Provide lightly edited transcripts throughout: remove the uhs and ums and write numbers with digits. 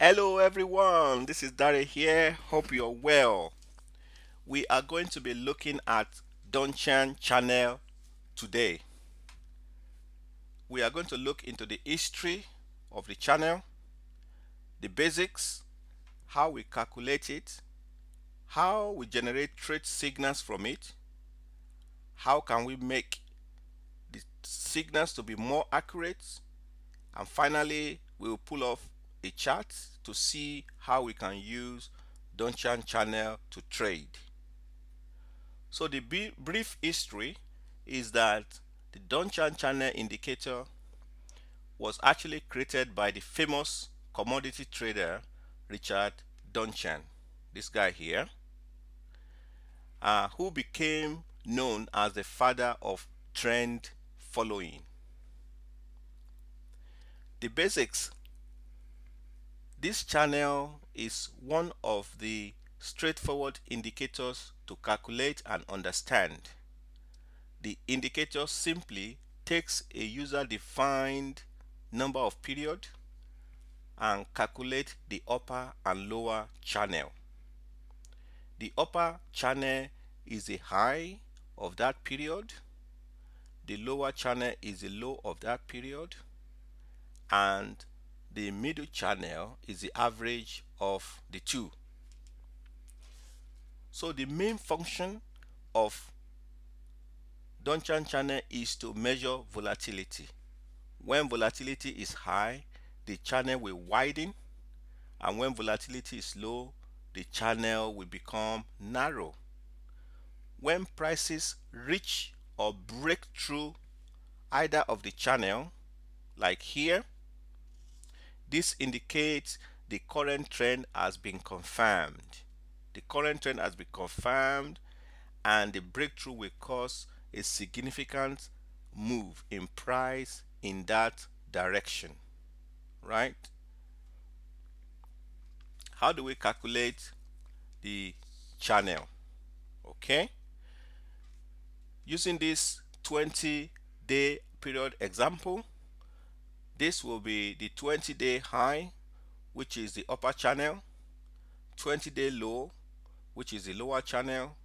Hello everyone, this is Dare here. Hope you're well. We are going to be looking at Donchian channel today. We are going to look into the history of the channel, the basics, how we calculate it, how we generate trade signals from it, how can we make the signals to be more accurate, and finally we will pull off a chart to see how we can use Donchian channel to trade. So the brief history is that the Donchian channel indicator was actually created by the famous commodity trader Richard Donchian, this guy here, who became known as the father of trend following. The basics: this channel is one of the straightforward indicators to calculate and understand. The indicator simply takes a user-defined number of period and calculate the upper and lower channel. The upper channel is the high of that period, the lower channel is the low of that period, and the middle channel is the average of the two. So the main function of Donchian channel is to measure volatility. When volatility is high, the channel will widen, and when volatility is low, the channel will become narrow. When prices reach or break through either of the channel, like here, this indicates the current trend has been confirmed. The current trend has been confirmed, and the breakthrough will cause a significant move in price in that direction, right? How do we calculate the channel? Okay, using this 20-day period example, this will be the 20-day high, which is the upper channel, 20-day low, which is the lower channel,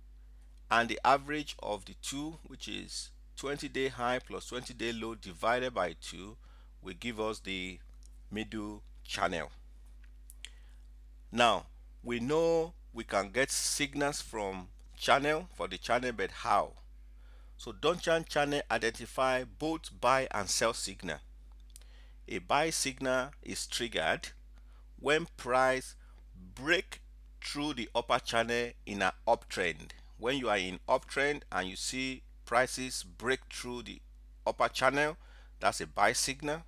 and the average of the two, which is 20-day high plus 20-day low divided by 2, will give us the middle channel. Now we know we can get signals from channel for the channel, but how? So Donchian channel identify both buy and sell signal. A buy signal is triggered when price break through the upper channel in an uptrend. When you are in uptrend and you see prices break through the upper channel, that's a buy signal.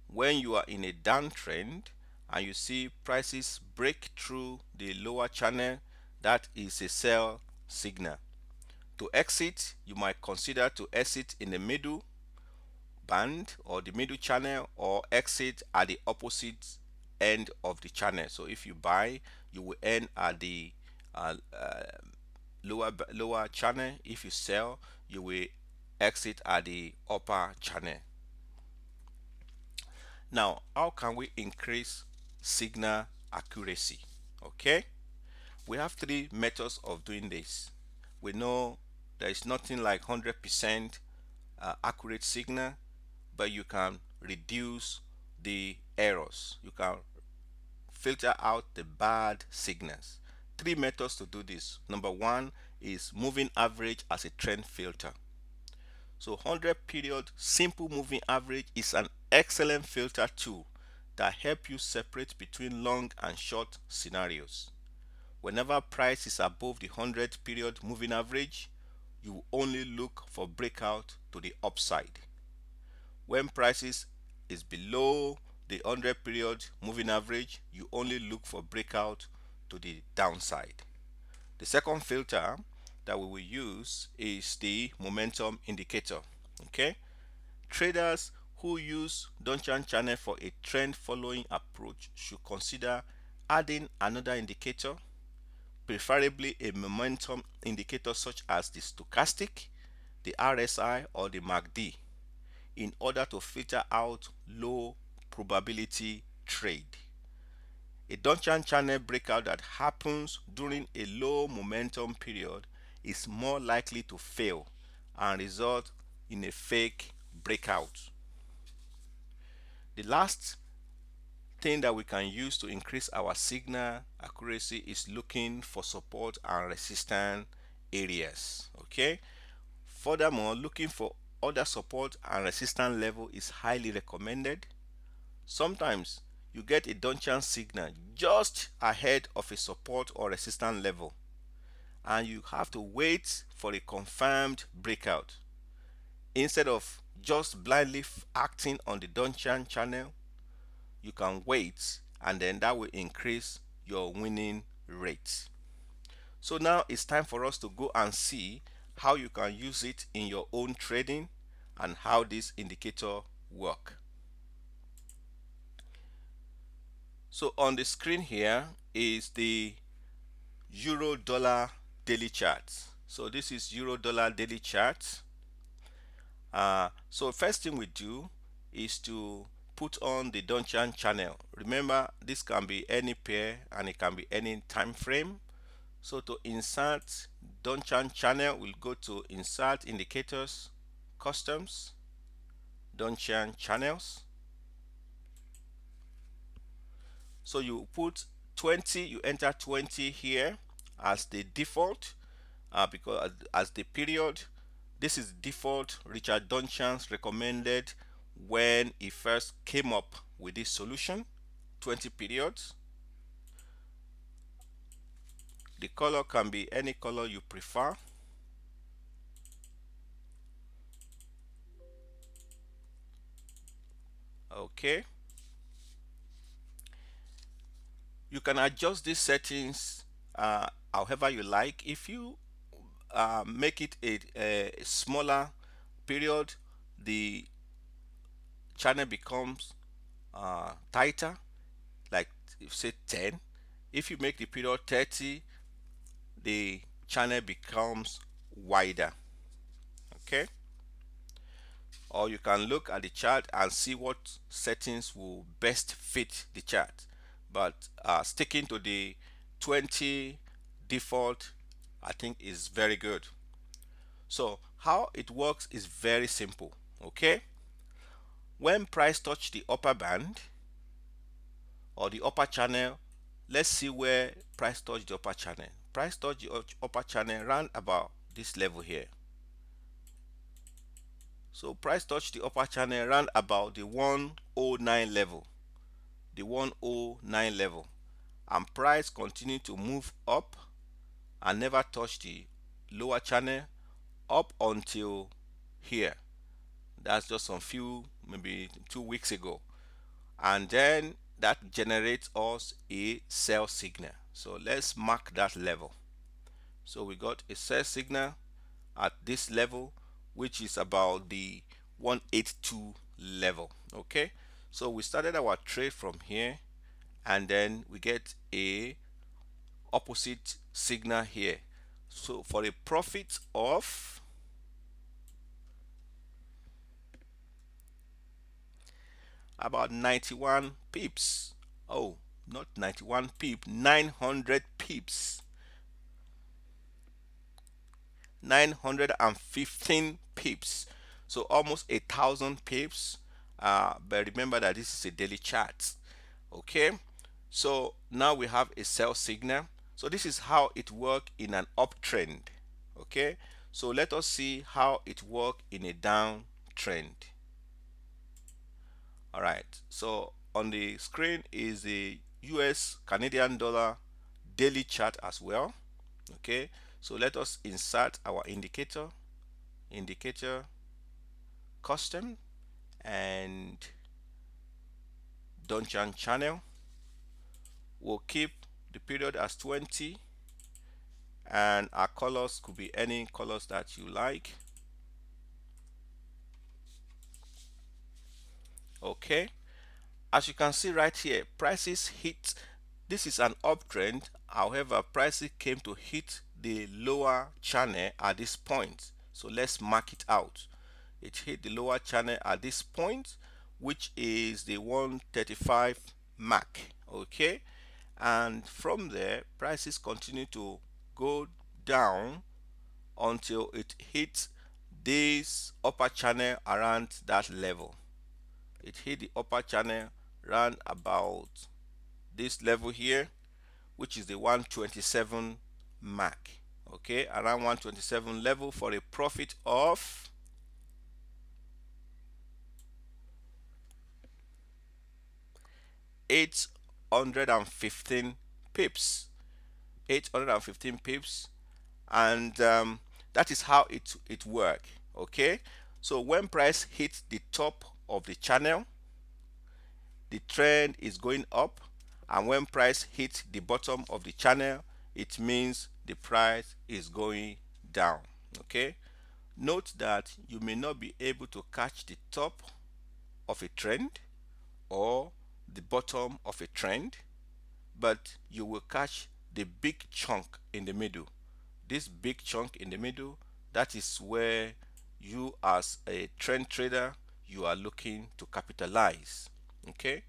When you are in a downtrend and you see prices break through the lower channel, that is a sell signal. To exit, you might consider to exit in the middle band or the middle channel, or exit at the opposite end of the channel. So if you buy, you will end at the lower channel. If you sell, you will exit at the upper channel. Now, how can we increase signal accuracy? Okay, we have three methods of doing this. We know there is nothing like 100% accurate signal, but you can reduce the errors. You can filter out the bad signals. Three methods to do this. Number one is moving average as a trend filter. So 100 period simple moving average is an excellent filter tool that help you separate between long and short scenarios. Whenever price is above the 100 period moving average, you will only look for breakout to the upside. When prices is below the 100 period moving average, you only look for breakout to the downside. The second filter that we will use is the momentum indicator. Okay, traders who use Donchian channel for a trend following approach should consider adding another indicator, preferably a momentum indicator such as the stochastic, the RSI, or the MACD, in order to filter out low probability trade. A Donchian channel breakout that happens during a low momentum period is more likely to fail and result in a fake breakout. The last thing that we can use to increase our signal accuracy is looking for support and resistance areas. Okay. Furthermore, looking for other support and resistance level is highly recommended. Sometimes you get a Donchian signal just ahead of a support or resistance level, and you have to wait for a confirmed breakout. Instead of just blindly acting on the Donchian channel, you can wait, and then that will increase your winning rate. So now it's time for us to go and see how you can use it in your own trading and how this indicator work. So on the screen here is the euro dollar daily chart. So this is euro dollar daily chart. So first thing we do is to put on the Donchian channel. Remember, this can be any pair and it can be any time frame. So to insert Donchian channel, we'll go to insert indicators, customs, Donchian channels. So you put 20, you enter 20 here as the default, because as the period. This is default Richard Donchian's recommended when he first came up with this solution, 20 periods. The color can be any color you prefer. Okay. You can adjust these settings however you like. If you make it a smaller period, the channel becomes tighter, like if say 10. If you make the period 30, the channel becomes wider. Okay. Or you can look at the chart and see what settings will best fit the chart, but sticking to the 20 default I think is very good. So how it works is very simple. Okay. When price touch the upper band or the upper channel, let's see where price touch the upper channel. Price touch the upper channel round about this level here. So price touch the upper channel round about the 109 level, the 109 level, and price continue to move up and never touch the lower channel up until here. That's just some few, maybe 2 weeks ago, and then that generates us a sell signal. So let's mark that level. So we got a sell signal at this level, which is about the 182 level. Okay, so we started our trade from here, and then we get a opposite signal here. So for a profit of about 91 pips. Oh, not 91 pip, 900 pips. 915 pips. So almost 1,000 pips. But remember that this is a daily chart. Okay. So now we have a sell signal. So this is how it works in an uptrend. Okay. So let us see how it works in a downtrend. All right. So on the screen is the US Canadian dollar daily chart as well. Okay. So let us insert our indicator, custom, and Donchian channel. We'll keep the period as 20, and our colors could be any colors that you like. Okay. As you can see right here, prices hit, this is an uptrend. However, prices came to hit the lower channel at this point. So let's mark it out. It hit the lower channel at this point, which is the 135 mark. Okay. and from there prices continue to go down until it hits this upper channel around that level. It hit the upper channel around about this level here, which is the 127 mark. Okay, around 127 level for a profit of 815 pips. 815 pips, and that is how it work. Okay, so when price hits the top of the channel, the trend is going up, and when price hits the bottom of the channel, it means the price is going down. Okay, note that you may not be able to catch the top of a trend or the bottom of a trend, but you will catch the big chunk in the middle. This big chunk in the middle, that is where you as a trend trader, you are looking to capitalize. Okay,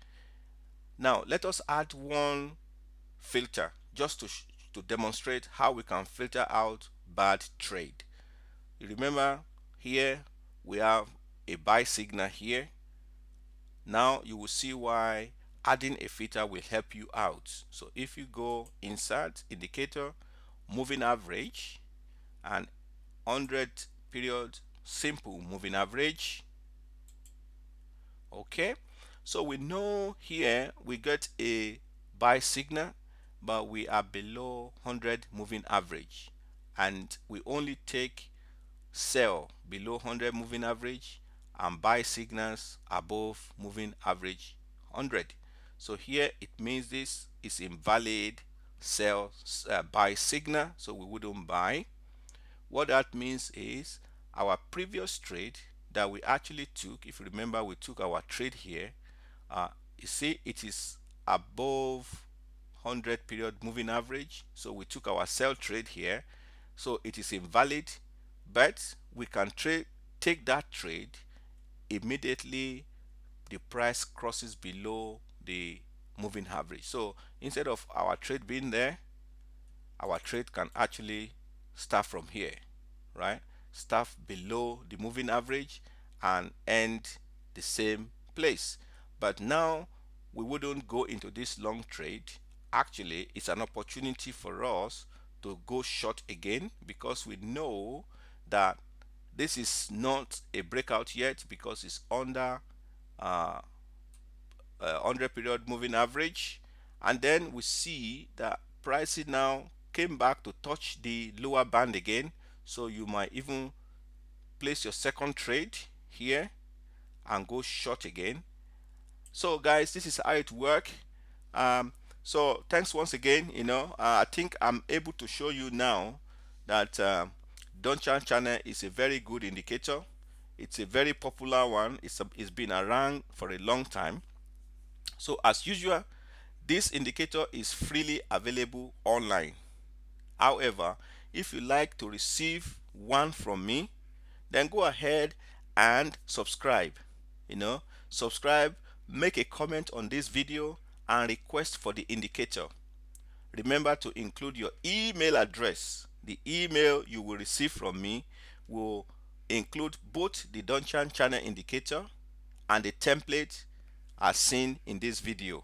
now let us add one filter just to demonstrate how we can filter out bad trade. You remember here we have a buy signal here. Now you will see why adding a filter will help you out. So if you go insert indicator, moving average, and 100 period simple moving average. Okay, so we know here we get a buy signal, but we are below 100 moving average, and we only take sell below 100 moving average and buy signals above moving average 100. So here it means this is invalid sell buy signal, so we wouldn't buy. What that means is our previous trade that we actually took, if you remember, we took our trade here. You see it is above 100 period moving average, so we took our sell trade here, so it is invalid, but we can take that trade immediately the price crosses below the moving average. So instead of our trade being there, our trade can actually start from here, right? Start below the moving average and end the same place. But now we wouldn't go into this long trade. Actually, it's an opportunity for us to go short again, because we know that this is not a breakout yet, because it's under 100 period moving average. And then we see that pricing now came back to touch the lower band again, so you might even place your second trade here and go short again. So guys, this is how it works. So thanks once again. I think I'm able to show you now that Donchian channel is a very good indicator. It's a very popular one. It's been around for a long time. So as usual, this indicator is freely available online. However, if you like to receive one from me, then go ahead and subscribe. Subscribe, make a comment on this video, and request for the indicator. Remember to include your email address. The email you will receive from me will include both the Donchian channel indicator and the template as seen in this video.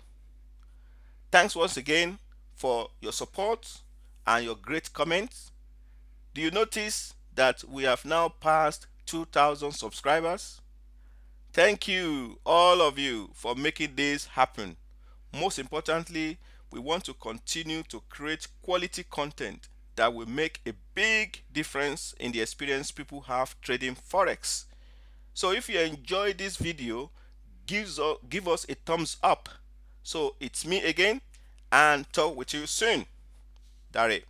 Thanks once again for your support and your great comments. Do you notice that we have now passed 2,000 subscribers? Thank you, all of you, for making this happen. Most importantly, we want to continue to create quality content that will make a big difference in the experience people have trading Forex. So if you enjoyed this video, give us a thumbs up. So it's me again, and talk with you soon. Dare.